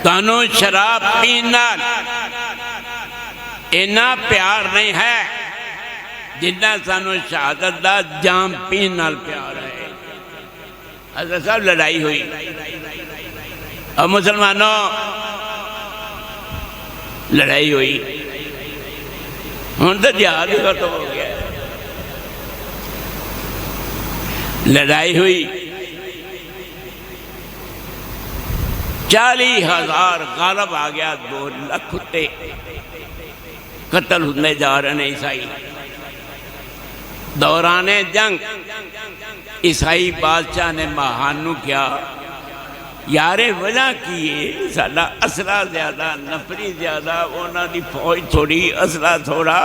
تانوں شراب پینا اینا پیار نہیں ہے جنہ سانوں شہادت دا جام پین نال پیار ہے۔ حضرت صاحب لڑائی ہوئی، اور مسلمانوں لڑائی ہوئی، ہن تو جہاد ختم ہو گیا، لڑائی ہوئی، 40,000 غالب آ گیا، 2 لاکھ ہوتے قتل ہونے جا رہے ہیں عیسائی۔ دوران جنگ عیسائی بادشاہ نے مہانو کیا، یارے وجہ کیے ساڑا اسلحہ زیادہ، نفری زیادہ، اونا دی فوج تھوڑی، اسلحہ تھوڑا،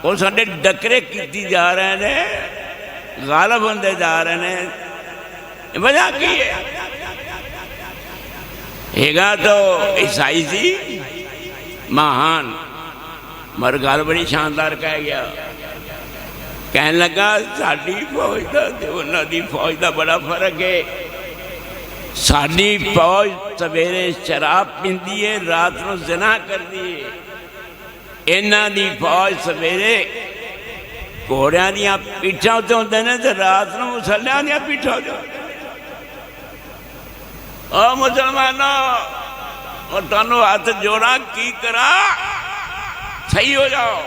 وہ ساڑے ڈکرے کیتی جا رہے ہیں، غالب ہوندے جا رہے ہیں، وجہ کیے ایگا تو عیسائی سی مہان، مرگال بڑی شاندار کہہ گیا، کہنے لگا ساڑی فوج دا انہاں دی فوج دا بڑا فرق ہے، ساڑی فوج سویرے شراب پیندی ہے، رات نو زنا کر دی ہے، انہاں دی فوج سویرے گھوڑیاں دیاں پیٹھاں ہوتے ہوندے نے تو رات نو مسلیاں دیاں پیٹھاں ہوتے ہوندے۔ او مسلمانوں اور تانوں ہاتھ جوڑا کی کرا صحیح ہو جاؤ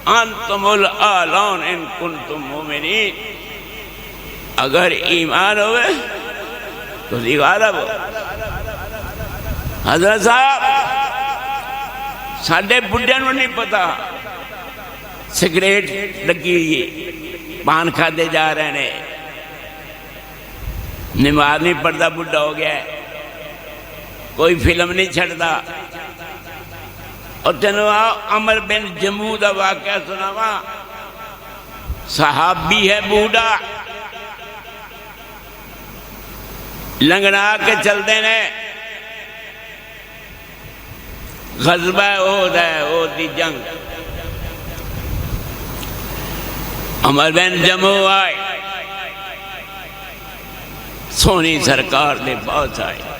انتم الاعلون ان کنتم مومنین اگر ایمان ہوئے تو غالب ہو حضرت صاحب ساڈے بڈھیاں نوں نہیں پتا سگریٹ لگی ہوئی ہے پان کھادے جا رہے ہیں نماز نہیں پڑھتا بڈھا ہو گیا ہے کوئی فلم نہیں چھڑتا اور تینوں عمر بن جموع دا واقعہ سناواں صحابی ہے بوڑھا لنگڑا کے چلتے نے غزوہ احد ہے احد دی جنگ عمر بن جموع آئے سونی سرکار نے بہت آئے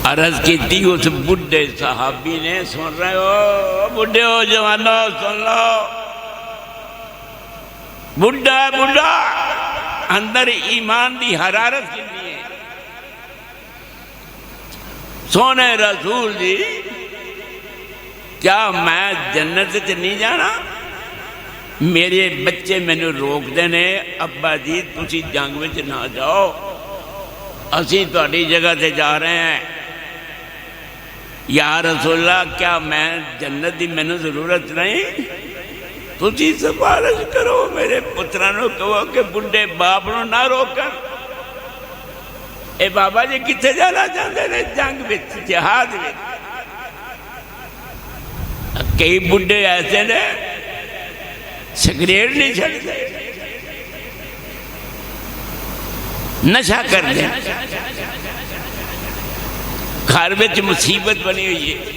عرض کی تھی اس بڈھے صحابی نے سن رہے ہو بڈھے ہو جوانو سن لو بڈھا بڈھا اندر ایمان دی حرارت کی ہے سونے رسول جی کیا میں جنت سے نہیں جانا میرے بچے میں نے روک دینے ابا جی تسی جنگ میں نہ جاؤ اسی تہاڈی جگہ سے جا رہے ہیں یا رسول اللہ کیا میں جنت دی میں نے ضرورت نہیں تسی سفارش کرو میرے پترانوں کہو کہ بڈھے باپ نو نہ روکن اے بابا جی کتنے جانا چاہتے ہیں جنگ میں جہاد میں کئی بڈھے ایسے نے سگریٹ نہیں چھڑتے نشہ کر دیں گھر میں مصیبت بنی ہوئی ہے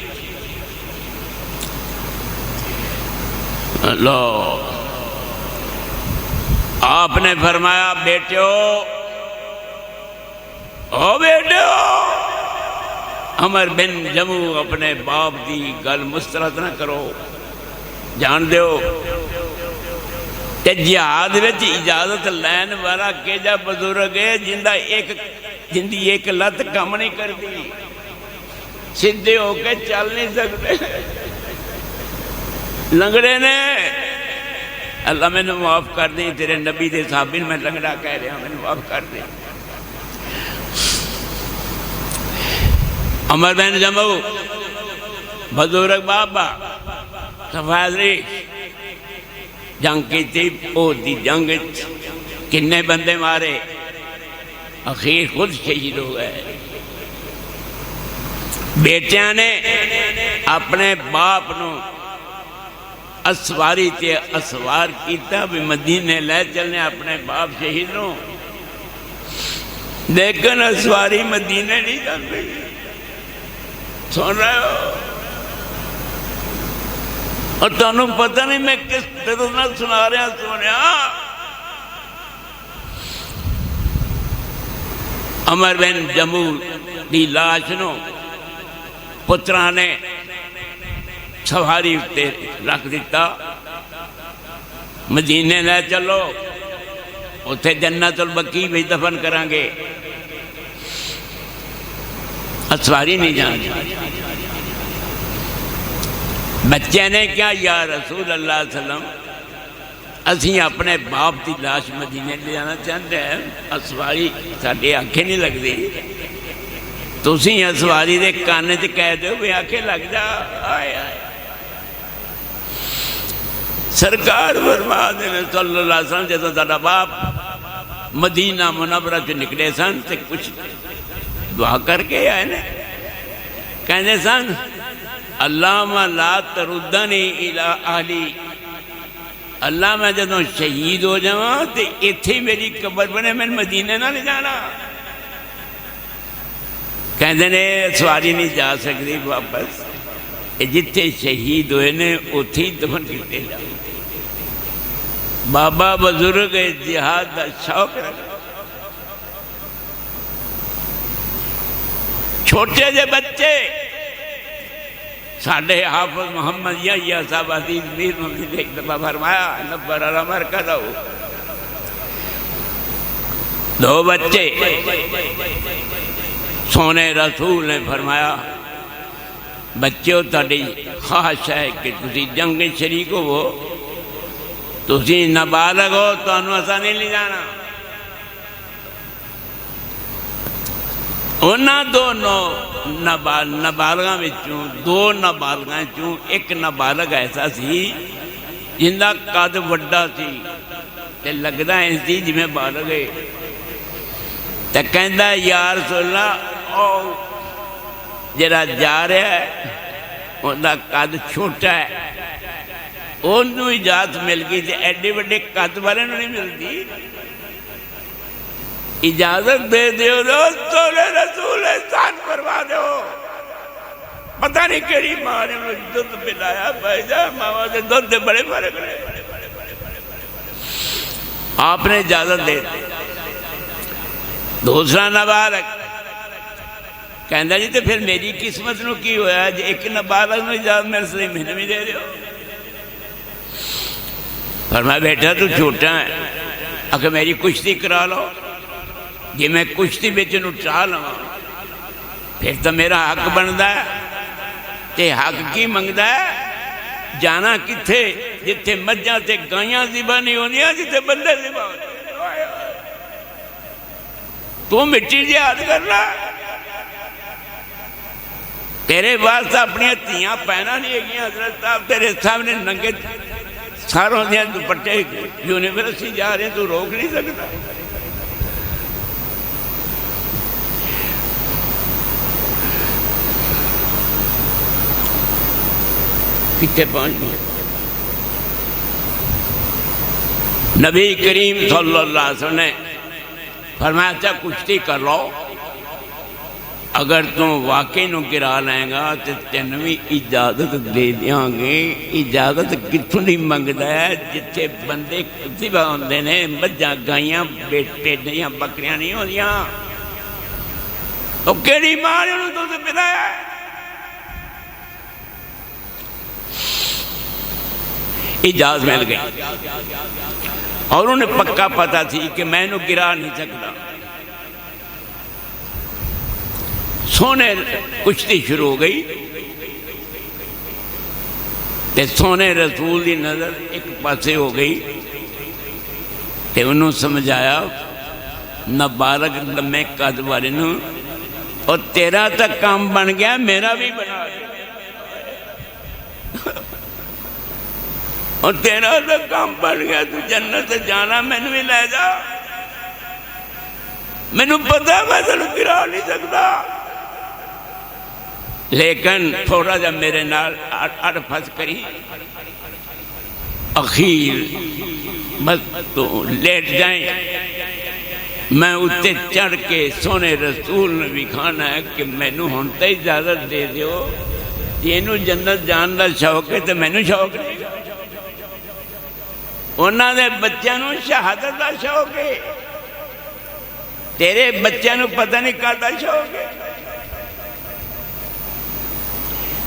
اللہ آپ نے فرمایا بیٹیو او بیٹیو عمر بن جموع اپنے باپ دی گل مسترد نہ کرو جان دیو تے جہاد وچ اجازت لین والا کیجا بزرگ ہے جندی ایک لت کم نہیں کرتی سیدھے ہو کے چل نہیں سکتے لنگڑے نے اللہ میں نے معاف کر دیں تیرے نبی دے صحابین میں لنگڑا کہہ رہا میں نے معاف کر دیں عمر بن جموع بزرگ بابا صفحہ جنگ کی تھی احد دی جنگ کنے بندے مارے اخیر خود شہید ہو گئے بیٹیاں نے اپنے باپ نو اسواری تے اسوار کیتا بھی مدینے لے چلنے اپنے باپ شہید نو لیکن اسواری مدینے نہیں جان رہی سن رہے ہو اور تانوں پتہ نہیں میں کس طرح نہ سنا رہا سنیا عمر بن جموع دی لاش نو پترا نے سواری تے رکھ دیتا مدینے لے چلو اتھے جنت البقیع بھی دفن کریں گے اسواری نہیں جان بچے نے کیا یا رسول اللہ صلی اللہ علیہ وسلم اسی اپنے باپ دی لاش مدینے لے جانا چاہتے ہیں اسواری ساڈی آنکھیں نہیں لگ دی تسی اسواری دے کانے تے کہہ دو بھی آنکھیں لگ جا آئے آئے سرکار فرما دینے صلی اللہ علیہ وسلم جیسا ساڈا باپ مدینہ منورہ جو نکلے سن تے کچھ دعا کر کے آئے نے کہنے سن اللہم لا تردنی الى اہلی اللہ میں جدوں شہید ہو جاؤں تو اتھی میری قبر بنے میں مدینے نہ لے جانا کہندے نے سواری نہیں جا سکتی واپس جتنے شہید ہوئے نے اتھی دفن کیتے جاؤ بابا بزرگ جہاد دا شوق رکھا چھوٹے جے بچے ساڑھے حافظ محمد یا صاحب عزیز میر محمد ایک دفعہ فرمایا نبر الامر کرو دو بچے سونے رسول نے فرمایا بچوں تاری خواہش ہے کہ تسی جنگ شریک ہو، تسی نابالغ ہو، تانوں اساں نہیں لے جانا۔ انہاں دونوں نابالغاں وچوں دو نابالغاں چوں ایک نابالغ ایسا سی جن دا قد وڈا سی تے لگدا ایں سی جویں بالغ ہے، تے کہندا یا رسول اللہ او جڑا جا رہا ہے اوندا قد چھوٹا ہے، اونوں اجازت مل گئی تے ایڈے وڈے قد والے نوں نہیں ملدی، اجازت دے دیو سونے رسول احسان فرما دو۔ پتہ نہیں کیڑی ماں نے انہوں دودھ پلایا، بھائی جان ماما سے دودھ دے بڑے فرق رہے، آپ نے اجازت دے دی۔ دوسرا نابالغ کہندا جی تے پھر میری قسمت نو کی ہویا جی ایک نابالغ نو اجازت میرے سے مہینے بھی دے دیو۔ فرمایا بیٹا تو چھوٹا ہے، اگر میری کشتی کرا لو، جی میں کشتی بچ نو چاہ لواں پھر تو میرا حق بندا ہے، تے حق کی منگدا ہے؟ جانا کتھے جتھے مجھاں تے گائیاں ذبح نہیں ہونیاں، جتھے بندے ذبح ہونے۔ تو مٹی جہاد کرنا، تیرے واسطہ اپنی تیاں پہنا نہیں گیا حضرت صاحب، تیرے سامنے ننگے ساروں دیا دوپٹے یونیورسٹی جا رہے ہیں، تو روک نہیں سکتا۔ کتنے پہنچ گئے؟ نبی کریم صلی اللہ علیہ وسلم نے فرمایا اچھا کشتی کر لو، اگر تم واقعی نو گرا لیں گا تو تین بھی اجازت دے دیاں گے۔ اجازت کتوں نہیں منگدا ہے؟ جتھے بندے ذبح ہوندے نے، مجھاں گائیاں بھیڑیاں بکریاں نہیں ہوندیاں، تو کیڑی ماں نے انہوں دودھ پلایا ہے؟ اجازت مل گئی اور انہیں پکا پتا تھی کہ میں انہوں گرا نہیں سکتا۔ سونے کشتی شروع ہو گئی تے سونے رسول دی نظر ایک پاسے ہو گئی تے انہوں سمجھایا نابالغ لمے قد والے نوں، اور تیرا تک کام بن گیا میرا بھی بنا دے، اور تیرا تک کام بن گیا، تو جنت جانا مینوں بھی لے جا، مینوں پتا میں تینوں گرا نہیں سکتا، لیکن تھوڑا جا میرے نال اڑ پھس کری، اخیر بس تو لیٹ جائیں، میں اتے چڑھ کے سونے رسول نے بھی کھانا ہے کہ مینوں ہن تے اجازت دے دیو، اینوں جنت جان دا شوق ہے تے مینوں شوق نہیں، انہاں دے بچیاں نوں شہادت دا شوق ہے، تیرے بچیاں نوں پتہ نہیں کادا شوق ہے۔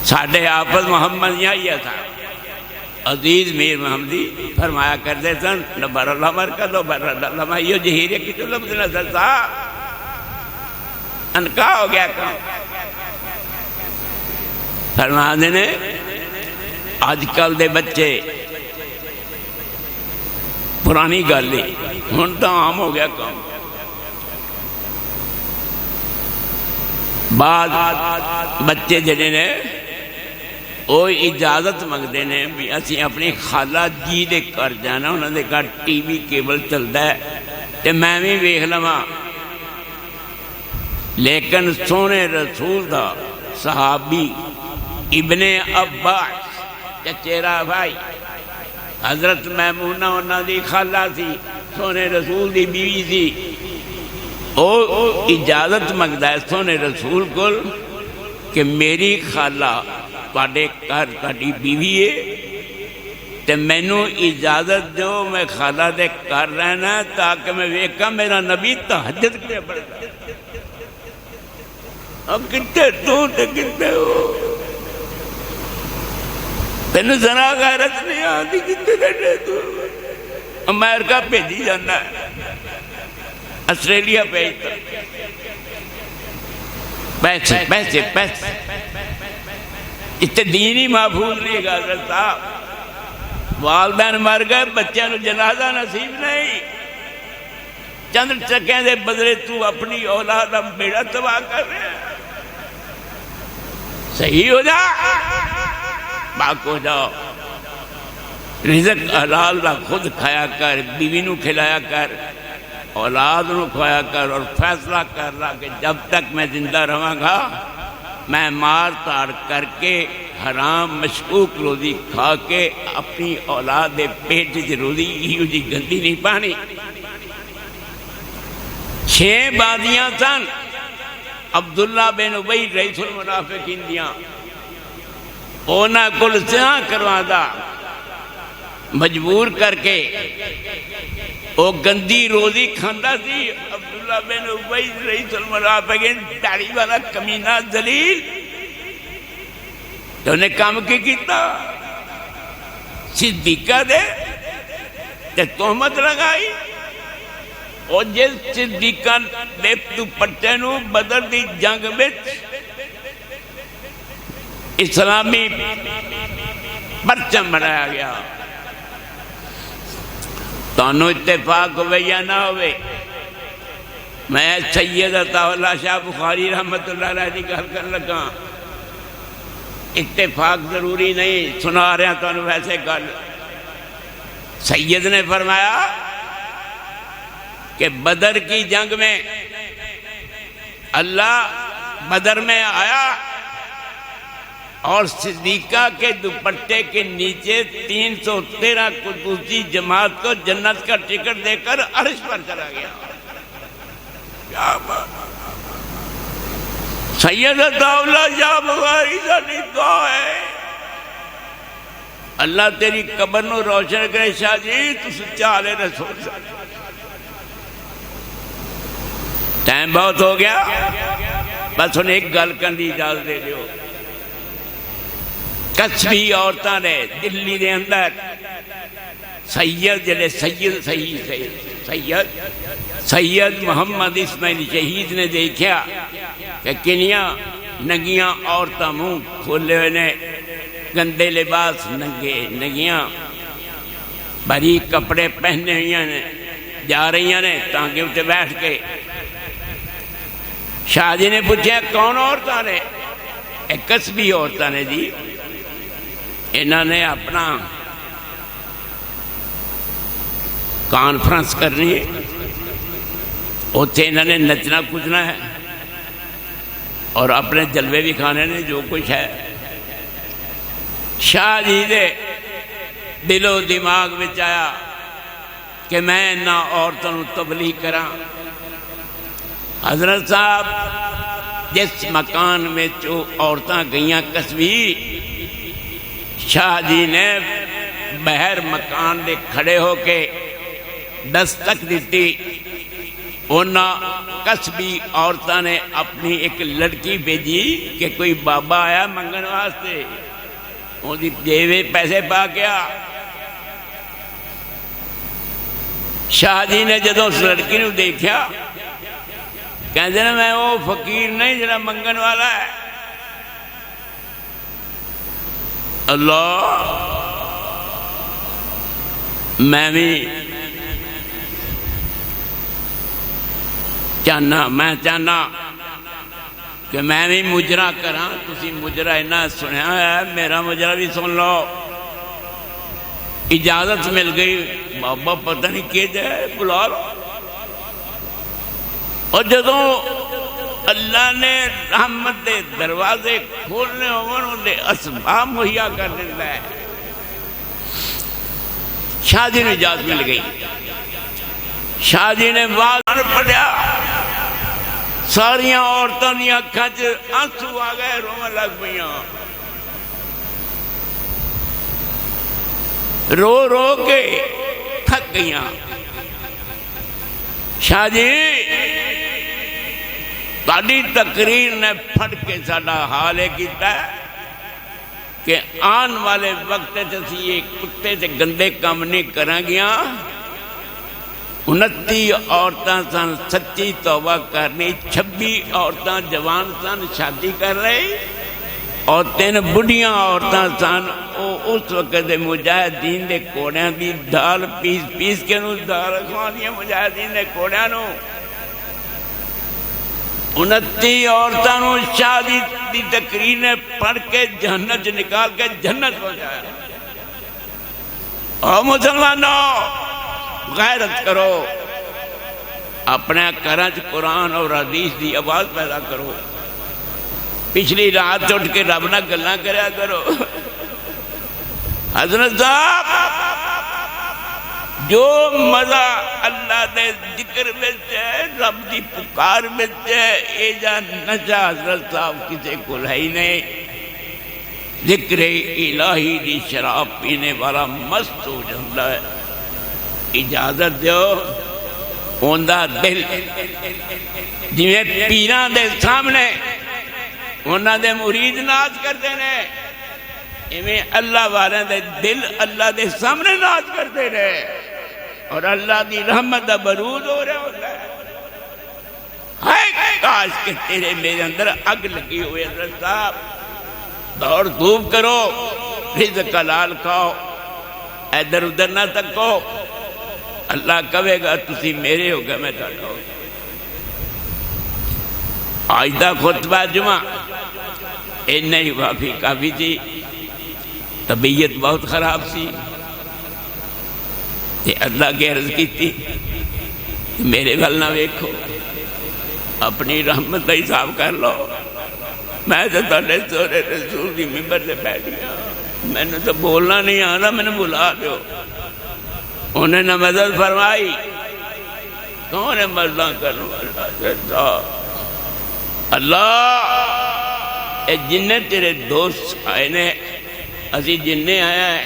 ساڈے حافظ محمد یحییٰ صاحب عزیز میر محمدی فرمایا کرتے سن نبر اللہ مرکز و بر اللہ مائیو جہیرے کی تو لفظ نظر صاحب انکا ہو گیا کام۔ فرمانے نے آج کل دے بچے پرانی گالی ہن تو عام ہو گیا کام، بعض بچے جڑے نے وہ اجازت منگتے ہیں بھی اسی اپنی خالہ جی دے کر جانا، انہوں نے گھر ٹی وی کیبل چلتا ہے تو میں بھی ویکھ لواں، لیکن سونے رسول دا صحابی ابن عباس چچیرا بھائی حضرت میمونہ انہوں دی خالہ سی، سونے رسول دی بیوی سی، وہ اجازت منگتا ہے سونے رسول کو کہ میری خالہ تواڈے گھر تواڈی بیوی ہے تے مینوں اجازت دو میں خالہ دے گھر رہنا تاکہ میں ویکھاں میرا نبی تہجد کے پڑھتا، اب کتے تو تے کتے ہو، تینوں ذرا غیرت نہیں آتی، کتے بیٹھے تو امریکہ بھیجی جانا ہے، آسٹریلیا بھیجتا، پیسے پیسے پیسے، اتنے دین ہی محفوظ نہیں گا حضرت صاحب۔ والدین مر گئے، بچوں کو جنازہ نصیب نہیں، چند چکیں دے بدلے تو اپنی اولاد کا بیڑا تباہ کر رہے ہیں۔ صحیح ہو جا، پاک ہو جاؤ، رزق حلال دا خود کھایا کر، بیوی نو کھلایا کر، اولاد نو کھایا کر، اور فیصلہ کر رہا کہ جب تک میں زندہ رہاں گا میں مار تار کر کے حرام مشکوک روزی کھا کے اپنی اولاد دے پیٹ دی روزی ہیو جی گندی نہیں پانی۔ 6 بازیاں سن عبداللہ بن ابی رئیس المنافقین دیاں، اونا کل سیاں کروا دا مجبور کر کے، او گندی روزی کھاندا سی۔ عبداللہ بن ابی رئیس المنافقین داڑھی والا کمینہ ذلیل، تو نے کام کی کیتا، صدیقہ دے تے تہمت لگائی۔ اور جس صدیقہ دے دوپٹے نو بدر دی جنگ وچ اسلامی پرچم بنایا گیا، تانوں اتفاق ہوئے یا نہ ہوئے، میں سید عطا اللہ شاہ بخاری رحمت اللہ علیہ کی گل کر لگا، اتفاق ضروری نہیں، سنا رہا تانوں ویسے گل۔ سید نے فرمایا کہ بدر کی جنگ میں اللہ بدر میں آیا اور صدیقہ کے دوپٹے کے نیچے 313 قدوسی جماعت کو جنت کا ٹکٹ دے کر عرش پر چلا گیا۔ کیا بات! سید عطا اللہ شاہ بخاری ساری دعا ہے، اللہ تیری قبر نو روشن کرے شاہ جی، تو سچا آلِ رسول۔ ٹائم بہت ہو گیا، بس انہیں ایک گل کرنے کی اجازت دے دیو۔ کسبی عورتاں نے دلی دے اندر سید جلے سید محمد اسماعیل شہید نے دیکھا کہ کنیاں ننگیاں عورتاں منہ کھولے ہوئے نے، گندے لباس، ننگے ننگیاں باریک کپڑے پہنے ہوئے نے، جا رہی نے ٹانگے اٹھے بیٹھ کے۔ شاہ جی نے پوچھا کون عورتاں نے؟ کسبی عورتاں نے جی، انہوں نے اپنا کانفرنس کرنی ہے، اتنے انہوں نے نچنا کچنا ہے اور اپنے جلوے بھی کھانے نے، جو کچھ ہے۔ شاہ جی دے دل و دماغ میں آیا کہ میں نہ عورتوں تبلیغ کراں۔ حضرت صاحب جس مکان میں جو عورتاں گئیاں کسبی، شاہ جی نے بہر مکان دے کھڑے ہو کے دستک دیتی، انہاں کسبی عورتاں نے اپنی ایک لڑکی بھیجی کہ کوئی بابا آیا منگن واسطے، وہ دی جیوے پیسے پا گیا۔ شاہ جی نے جدو اس لڑکی نو دیکھا، کہتے ہیں میں وہ فقیر نہیں جڑا منگن والا ہے۔ اللہ، میں بھی چاہنا کہ میں بھی مجرا کراں، تسی مجرا اینا سنیا ہے، میرا مجرا بھی سن لو۔ اجازت مل گئی، بابا پتہ نہیں کیے جائے، بلا لو۔ اور جدوں اللہ نے رحمت دے دروازے کھولنے ہونے اسباب مہیا کر دیتا ہے، شاہ جی نے اجازت مل گئی۔ شاہ جی نے واضح پڑھیا، ساریاں عورتوں نے اکھاں چ آنسو آ گئے، رونے لگ پئیاں، رو رو کے تھک گئیاں۔ شاہ جی تاری تقریر نے پھٹ کے ساڈا حال ہے کیتا ہے کہ آن والے وقت اسی یہ کتے سے گندے کام نہیں کریں گیا، 29 عورتیں سن سچی توبہ کرنی، 26 عورتیں جوان سن شادی کر رہے، اور 3 بڑھیاں عورتیں سن وہ اس وقت دے مجاہدین دے کوڑیاں دی دال پیس پیس کے نو دال کھوانیاں مجاہدین دے کوڑیاں نو۔ 29 عورتوں نو شادی دی تقریر نے پڑھ کے جہنت نکال کے جنت پہنچایا۔ اور مسلمانوں غیرت کرو، اپنے گھراں وچ قرآن اور حدیث دی آواز پیدا کرو، پچھلی رات اٹھ کے رب نہ گلاں کریا کرو۔ حضرت صاحب جو مزہ اللہ دے ذکر وچ ہے، رب دی پکار وچ ہے، اے جا نشہ حضرت صاحب کسے کول ہے ہی نہیں۔ ذکر الہی دی شراب پینے والا مست ہو جاتا ہے۔ اجازت دیو اوندا دل جویں پیراں دے سامنے انہاں دے مرید ناچ کرتے ہیں، ایویں اللہ والے دے دل اللہ دے سامنے ناچ کرتے رہے، اور اللہ دی رحمت دا برود ہو رہا ہوتا ہے۔ ہائے کاش کہ تیرے میرے اندر اگ لگی ہوئے۔ حضرت صاحب دوڑ دھوپ کرو، رزق حلال کھاؤ، ادھر ادھر نہ تکو، اللہ کہے گا تسی میرے ہو گئے میں تہاڈا ہو۔ آج دا خطبہ جمعہ اینا ہی کافی تھی۔ طبیعت بہت خراب سی، تے اللہ کے عرض کی تھی میرے گل نہ ویکھو، اپنی رحمت کا حساب کر لو۔ میں تو تھوڑے سورے رسول کی ممبر سے بیٹھ گیا، میں نے تو بولنا نہیں آنا، میں نے بلا دو۔ انہیں نہ مدد فرمائی، کون ہے مدد کرنے والا؟ اللہ اے جنہیں تیرے دوست آئے نے، اسی جنہیں آیا ہے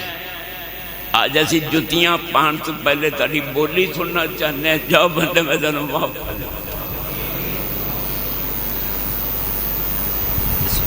آج اسی جتیاں پان سے پہلے تاری بولی سننا چاہنے ہیں۔ جاؤ بندے میں تنوں معاف کر دیں۔